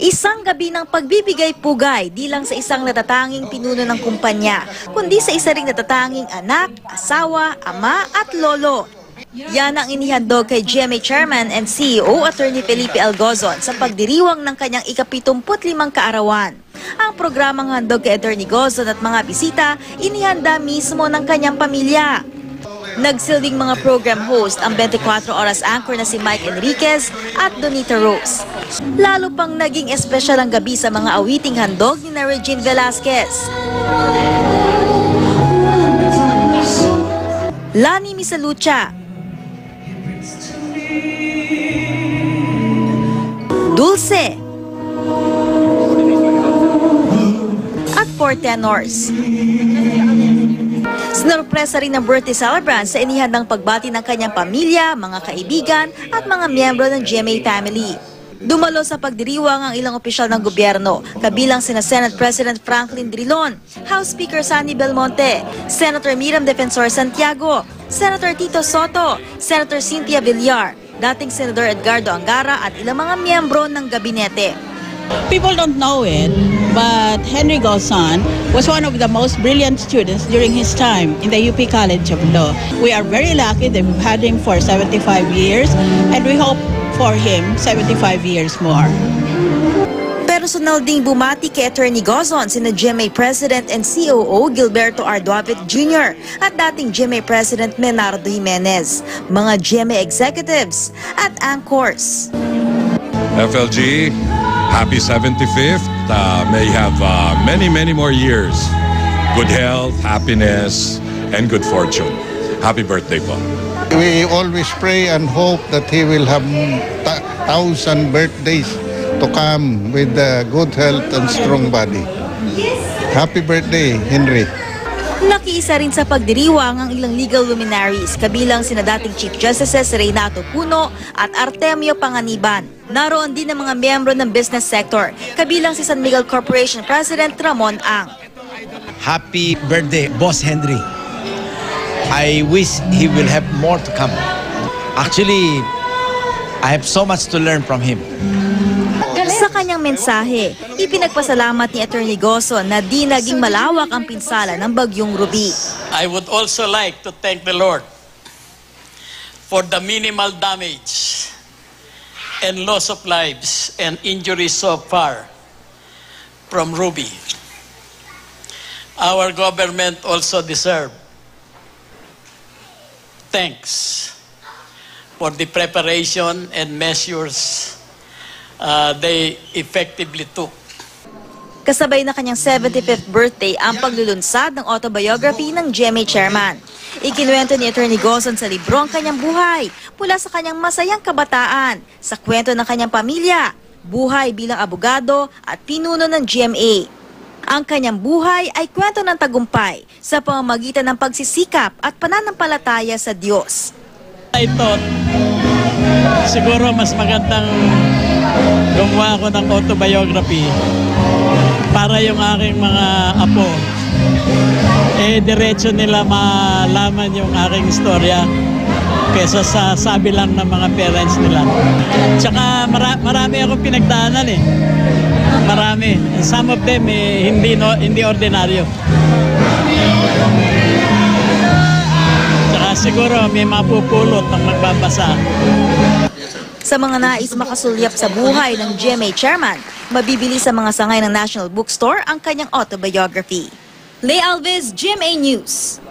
Isang gabi ng pagbibigay pugay di lang sa isang natatanging pinuno ng kumpanya, kundi sa isa ring natatanging anak, asawa, ama at lolo. Yan ang inihandog kay GMA Chairman and CEO Attorney Felipe Algozon sa pagdiriwang ng kanyang ika-75 kaarawan. Ang programang handog kay Attorney Gozon at mga bisita, inihanda mismo ng kanyang pamilya. Nagsilbing mga program host ang 24 oras anchor na si Mike Enriquez at Donita Rose. Lalo pang naging espesyal ang gabi sa mga awiting handog ni na Regine Velasquez, Lani Misalucha, Dulce at Four Tenors. Sinurpresa rin ng birthday celebrant sa inihandang pagbati ng kanyang pamilya, mga kaibigan at mga miyembro ng GMA family. Dumalo sa pagdiriwang ang ilang opisyal ng gobyerno, kabilang sina Senate President Franklin Drilon, House Speaker Sonny Belmonte, Senator Miriam Defensor Santiago, Senator Tito Soto, Senator Cynthia Villar, dating Senador Edgardo Angara at ilang mga miyembro ng gabinete. People don't know it, but Henry Gozon was one of the most brilliant students during his time in the UP College of Law. We are very lucky that we've had him for 75 years, and we hope for him 75 years more. Personal ding bumati kay Attorney Gozon sina GMA President and COO Gilberto Arduavit Jr. at dating GMA President Menardo Jimenez, mga GMA executives at anchors. FLG, happy 75th. May have many more years. Good health, happiness, and good fortune. Happy birthday, po. We always pray and hope that he will have 1,000 birthdays to come with good health and strong body. Happy birthday, Henry. Nakiisa rin sa pagdiriwang ang ilang legal luminaries, kabilang sina dating Chief Justices Reynato Puno at Artemio Panganiban. Naroon din ang mga miyembro ng business sector, kabilang si San Miguel Corporation President Ramon Ang. Happy birthday, Boss Henry. I wish he will have more to come. Actually, I have so much to learn from him. Sa kanyang mensahe, ipinagpasalamat ni Attorney Gozon na di naging malawak ang pinsala ng Bagyong Ruby. I would also like to thank the Lord for the minimal damage and loss of lives and injuries so far from Ruby. Our government also deserves thanks for the preparation and measures they effectively took. Kasabay na kanyang 75th birthday ang paglulunsad ng autobiography ng GMA Chairman. Ikinuwento ni Attorney Gozon sa libro ang kanyang buhay mula sa kanyang masayang kabataan, sa kwento ng kanyang pamilya, buhay bilang abogado at pinuno ng GMA. Ang kanyang buhay ay kwento ng tagumpay sa pamamagitan ng pagsisikap at pananampalataya sa Diyos. I thought siguro mas magandang gumawa ko ng autobiography para yung aking mga apo diretso nila malaman yung aking istorya kesa sa sabi lang ng mga parents nila. Tsaka marami akong pinagdaanan marami. Some of them hindi ordinaryo. Tsaka siguro may mapupulot ang magbabasa. Sa mga nais makasulyap sa buhay ng GMA Chairman, mabibili sa mga sangay ng National Bookstore ang kanyang autobiography. Lay Alves, GMA News.